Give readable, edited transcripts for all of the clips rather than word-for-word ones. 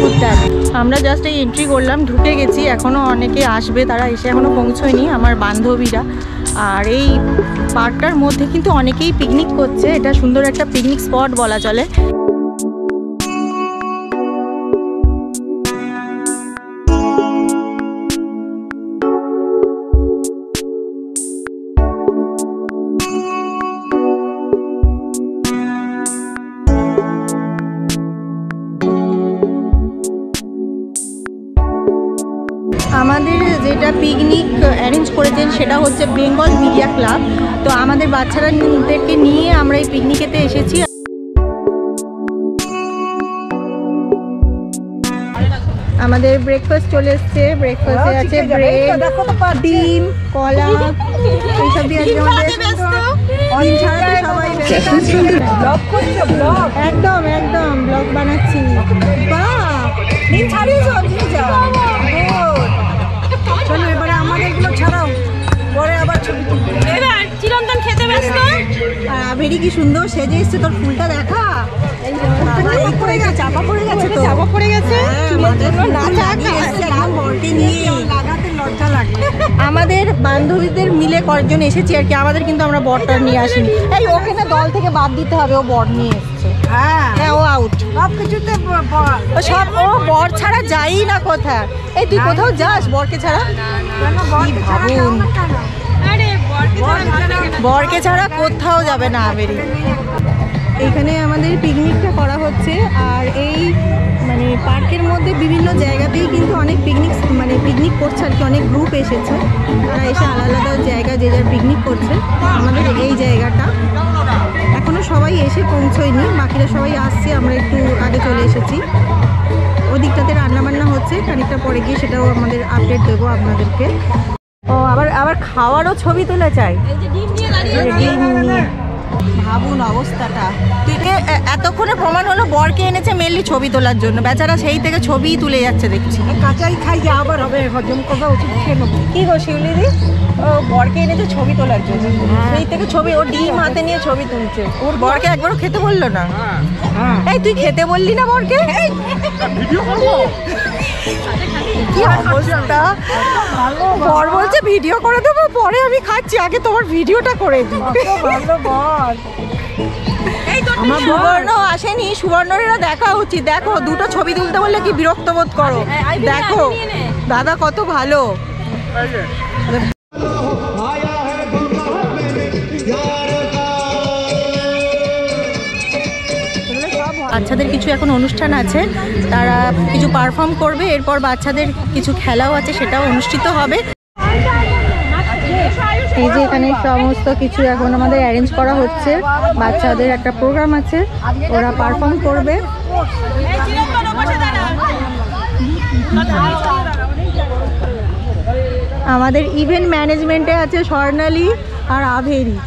ঘুরতে আসে। আমরা জাস্ট এই এন্ট্রি করলাম, ঢুকে গেছি, এখনও অনেকে আসবে, তারা এসে এখনও পৌঁছয়নি আমার বান্ধবীরা। আর এই পার্কটার মধ্যে কিন্তু অনেকেই পিকনিক করছে, এটা সুন্দর একটা পিকনিক স্পট বলা চলে। আমাদের যেটা পিকনিক অ্যারেঞ্জ করেছেন সেটা হচ্ছে বেঙ্গল মিডিয়া ক্লাব। তো আমাদের বাচ্চারাদেরকে নিয়ে আমরা এই পিকনিকেতে এসেছি। আমাদের ব্রেকফাস্ট চলে এসছে, ব্রেকফাস্টে আছে ব্রেড, ডিম, কলা, এইসব দিয়ে একদম একদম ব্লগ বানাচ্ছি। চলো এবারে আমাদেরগুলো ছাড়াও, পরে আবার ছবি তুলবো। এবার চিরন্তন খেতে ব্যস্ত। আবেরি কি সুন্দর সেজে এসছে, তোর ফুলটা দেখা। চাপা পড়ে গেছে তো, চাপা পড়ে গেছে। আমাদের বান্ধবীদের মিলে কয়েকজন এসেছি আর কি, আমাদের কিন্তু আমরা বরটা নিয়ে আসিনি। এই ওকে না দল থেকে বাদ দিতে হবে, ও বর নিয়ে এসছে। হ্যাঁ ও আউট, সব কিছুতে সব ও বর ছাড়া যাই না কোথায়। এই তুই কোথাও যাস বরকে ছাড়া? ভাবুন, বরকে ছাড়া কোথাও যাবে না আবেরি। এখানে আমাদের পিকনিকটা করা হচ্ছে, আর এই মানে পার্কের মধ্যে বিভিন্ন জায়গাতেই কিন্তু অনেক পিকনিক করছে আর কি, অনেক গ্রুপ এসেছে, তারা এসে আলাদা আলাদা জায়গা যে যার পিকনিক করছে। আমাদের এই জায়গাটা এখনও সবাই এসে পৌঁছয়নি, বাকিরা সবাই আসছে, আমরা একটু আগে চলে এসেছি। ওদিকটাতে রান্নাবান্না হচ্ছে, খানিকটা পরে গিয়ে সেটাও আমাদের আপডেট দেবো আপনাদেরকে। ও আবার খাওয়ারও ছবি তোলা চাই। ভাবুন অবস্থাটা। এতক্ষণে প্রমাণ হলো বরকে এনেছে মেনলি ছবি তোলার জন্য, বেচারা সেই থেকে ছবিই তুলে যাচ্ছে দেখছি। কাঁচাই খাই যে আবার হবে হজম করা উচিত। কি গো শিউলিদি, ও বরকে এনেছে ছবি তোলার জন্য, সেই থেকে ছবি, ও ডিম হাতে নিয়ে ছবি তুলছে। ওর বরকে একবারও খেতে বললো না। এই তুই খেতে বললি না বরকে? কি অবস্থা, বর বলছে ভিডিও করে দেবো, পরে আমি খাচ্ছি, আগে তোমার ভিডিওটা করে দিই। আমার সুবর্ণ আসেনি, সুবর্ণেরা দেখা উচিত। দেখো দুটো ছবি তুলতে বললে কি বিরক্ত বোধ করো, দেখো দাদা কত ভালো। বাচ্চাদের কিছু এখন অনুষ্ঠান আছে, তারা কিছু পারফর্ম করবে, এরপর বাচ্চাদের কিছু খেলাও আছে, সেটাও অনুষ্ঠিত হবে। এই যে এখানে সমস্ত কিছু এখন আমাদের অ্যারেঞ্জ করা হচ্ছে, বাচ্চাদের একটা প্রোগ্রাম আছে, ওরা পারফর্ম করবে। আমাদের ইভেন্ট ম্যানেজমেন্টে আছে স্বর্ণালী আর আভেরি।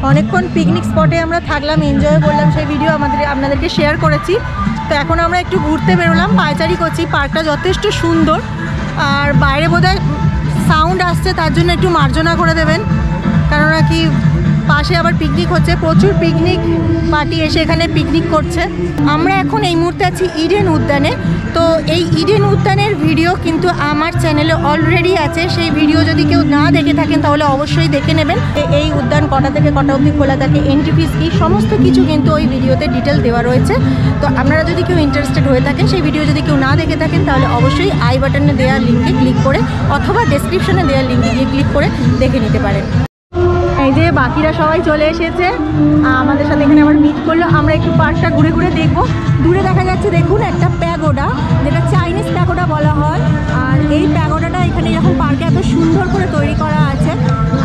অনেকক্ষণ পিকনিক স্পটে আমরা থাকলাম, এনজয় করলাম, সেই ভিডিও আপনাদেরকে শেয়ার করেছি। তো এখন আমরা একটু ঘুরতে বেরোলাম, পায়চারি করছি। পার্কটা যথেষ্ট সুন্দর, আর বাইরে বোধহয় সাউন্ড আসছে, তার জন্য একটু মার্জনা করে দেবেন, কেননা কি পাশে আবার পিকনিক হচ্ছে, প্রচুর পিকনিক পার্টি এসে এখানে পিকনিক করছে। আমরা এখন এই মুহূর্তে আছি ইডেন উদ্যানে। তো এই ইডেন উদ্যানের ভিডিও কিন্তু আমার চ্যানেলে অলরেডি আছে, সেই ভিডিও যদি কেউ না দেখে থাকেন তাহলে অবশ্যই দেখে নেবেন। এই উদ্যান কটা থেকে কটা অবধি খোলা থাকে, এন্ট্রি ফিস কি, সমস্ত কিছু কিন্তু ওই ভিডিওতে ডিটেল দেওয়া রয়েছে। তো আপনারা যদি কেউ ইন্টারেস্টেড হয়ে থাকেন, সেই ভিডিও যদি কেউ না দেখে থাকেন তাহলে অবশ্যই আই বাটনে দেওয়ার লিঙ্কে ক্লিক করে অথবা ডেসক্রিপশনে দেওয়ার লিঙ্কে গিয়ে ক্লিক করে দেখে নিতে পারেন। এই যে বাকিরা সবাই চলে এসেছে, আমাদের সাথে এখানে আবার মিট করলো। আমরা একটু পার্কটা ঘুরে ঘুরে দেখবো। দূরে দেখা যাচ্ছে দেখুন একটা প্যাগোডা, যেটা চাইনিজ প্যাগোডা বলা হয়। আর এই প্যাগোডাটা এখানে এরকম পার্কে এত সুন্দর করে তৈরি করা আছে,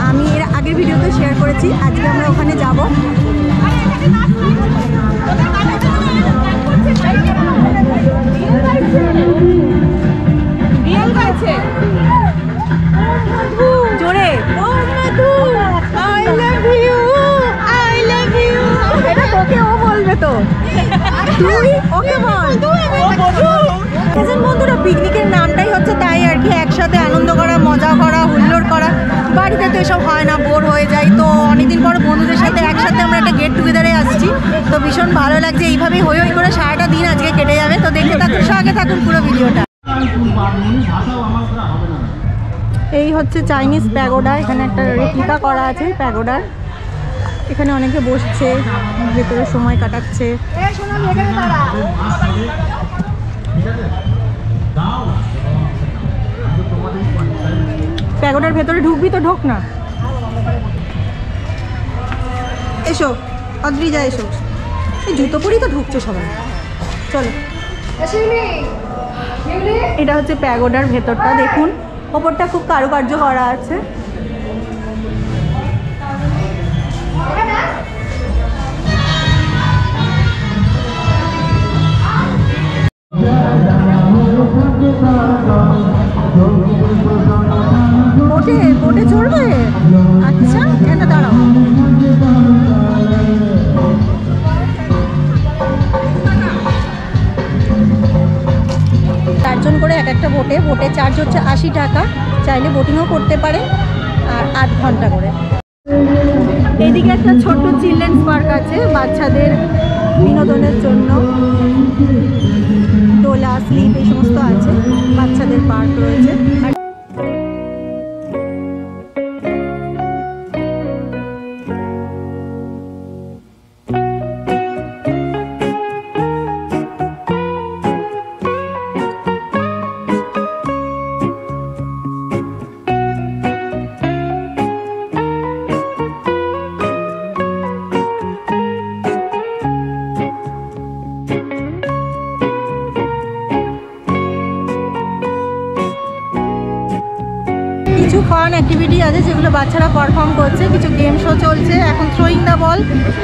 আমি এর আগের ভিডিওতে শেয়ার করেছি। আজকে আমরা ওখানে যাব। জোরে এটা তোকে ও বলবে তো, তুই ওকে বল। বন্ধুরা, পিকনিকের নামটাই হচ্ছে তাই আর কি, একসাথে আনন্দ করা, মজা করা, হুল্লোড় করা। বাড়িতে তো এসব হয় না, বোর হয়ে যায়। তো অনেকদিন পর বন্ধুদের সাথে একসাথে আমরা একটা গেট টুগেদারে আসছি, তো ভীষণ ভালো লাগছে। এইভাবেই হই হই করে সারাটা দিন আজকে কেটে যাবে। তো দেখতে থাকুন, সঙ্গে থাকুন পুরো ভিডিওটা। এই হচ্ছে চাইনিজ প্যাগোডা, এখানে একটা রেপ্লিকা করা আছে প্যাগোডার। এখানে অনেকে বসছে, ভেতরে সময় কাটাচ্ছে। প্যাগোডার ভেতরে ঢুকবি তো, ঢোক না। এসো অদ্রিজা, এসো। এই জুতো পরেই তো ঢুকছে সবাই, চলো। এটা হচ্ছে প্যাগোডার ভেতরটা, দেখুন ওপরটা খুব কারুকার্য করা আছে। বোটে চড়বে? আচ্ছা, এখানে দাঁড়াও। চারজন করে এক একটা বোটে চার্জ হচ্ছে 80 টাকা। চাইলে বোটিংও করতে পারে, আর 8 ঘন্টা করে। এদিকে একটা ছোট্ট চিলড্রেন্স পার্ক আছে বাচ্চাদের বিনোদনের জন্য, দোলা, স্লিপ এই সমস্ত আছে, বাচ্চাদের পার্ক রয়েছে। কিছু ফান অ্যাক্টিভিটি আছে যেগুলো বাচ্চারা পারফর্ম করছে, কিছু গেম শো চলছে। এখন থ্রোয়িং দ্য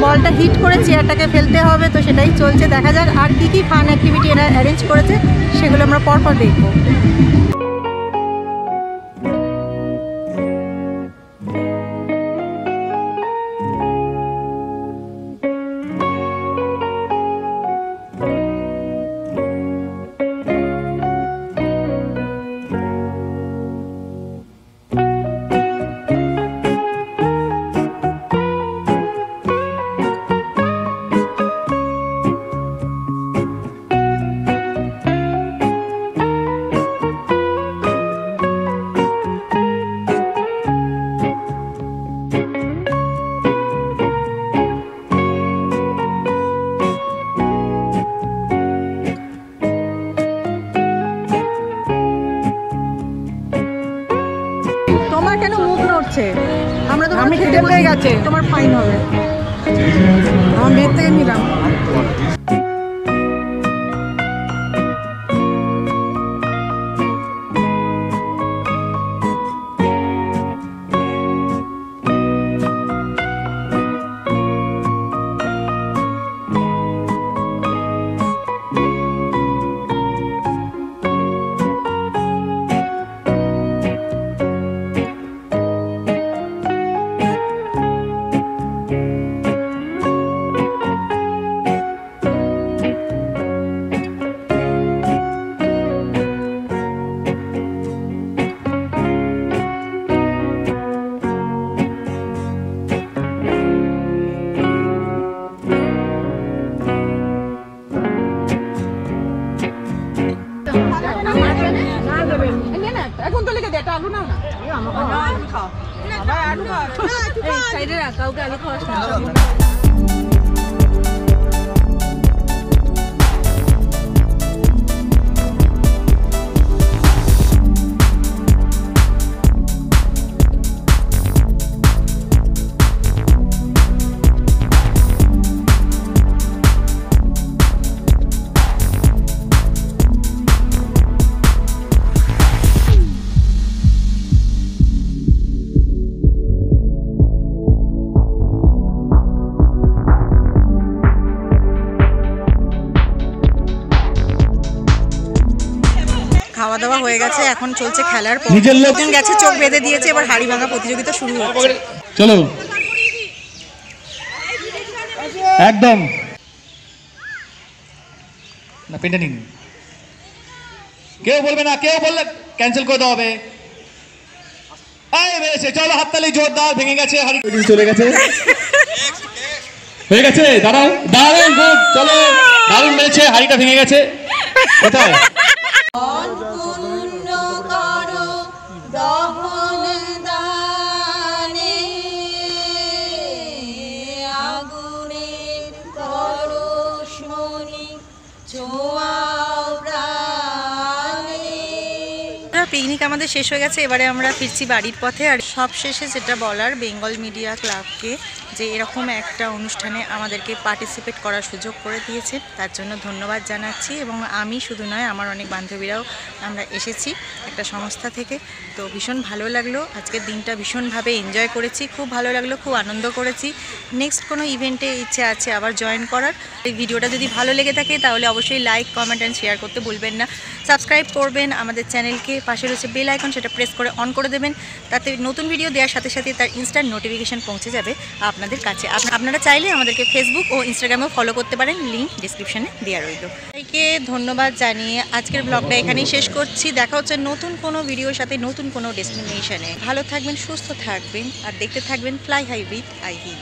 বলটা হিট করে চেয়ারটাকে ফেলতে হবে, তো সেটাই চলছে। দেখা যাক আর কি ফান অ্যাক্টিভিটি এরা অ্যারেঞ্জ করেছে, সেগুলো আমরা পরপর দেখবো। তোমার কেন মুখ নড়ছে? আমরা তো আমি খেতে পেয়ে গেছে, তোমার ফাইন হবে। আমার মেয়ের থেকে নিলাম। সাইডে রাখ, কাউকে আলু খাওয়াস না। খাওয়া দাওয়া হয়ে গেছে, এখন চলছে খেলার পর। নিজের লোক গেছে, চোখ বেঁধে দিয়েছে, এবার হাড়ি ভাঙা প্রতিযোগিতা শুরু হচ্ছে। চলো একদম না, পেনটা নিন, কেউ বলবে না, কেউ বললে ক্যান্সেল করে দেওয়া হবে। এই বেড়েছে, চলো হাততালি জোরদার। ভেঙে গেছে হাড়ি, চলে গেছে, হয়ে গেছে। দাঁড়াও, দারুণ, গুড, চলো, দারুণ বেড়েছে, হাড়িটা ভেঙে গেছে। কোথায় পিকনিক আমাদের শেষ হয়ে গেছে, এবারে আমরা ফিরছি বাড়ির পথে। আর সব শেষে যেটা বলার, বেঙ্গল মিডিয়া ক্লাবকে যে এরকম একটা অনুষ্ঠানে আমাদেরকে পার্টিসিপেট করার সুযোগ করে দিয়েছে, তার জন্য ধন্যবাদ জানাচ্ছি। এবং আমি শুধু নয়, আমার অনেক বান্ধবীরাও আমরা এসেছি একটা সংস্থা থেকে। তো ভীষণ ভালো লাগলো, আজকের দিনটা ভীষণভাবে এনজয় করেছি, খুব ভালো লাগলো, খুব আনন্দ করেছি। নেক্সট কোনো ইভেন্টে ইচ্ছে আছে আবার জয়েন করার। এই ভিডিওটা যদি ভালো লেগে থাকে তাহলে অবশ্যই লাইক, কমেন্ট অ্যান্ড শেয়ার করতে ভুলবেন না। সাবস্ক্রাইব করবেন আমাদের চ্যানেলকে, পাশে রয়েছে বেল আইকন, সেটা প্রেস করে অন করে দেবেন। তাতে নতুন ভিডিও দেওয়ার সাথে সাথে তার ইনস্ট্যান্ট নোটিফিকেশান পৌঁছে যাবে আপনাদের কাছে। আপনারা চাইলে আমাদেরকে ফেসবুক ও ইনস্টাগ্রামেও ফলো করতে পারেন, লিঙ্ক ডিসক্রিপশানে দেওয়া রইল। সবাইকে ধন্যবাদ জানিয়ে আজকের ব্লগটা এখানেই শেষ করছি। দেখা হচ্ছে নতুন কোনো ভিডিওর সাথে, নতুন কোনো ডেস্টিনেশনে। ভালো থাকবেন, সুস্থ থাকবেন আর দেখতে থাকবেন ফ্লাই হাই উইথ আইভি।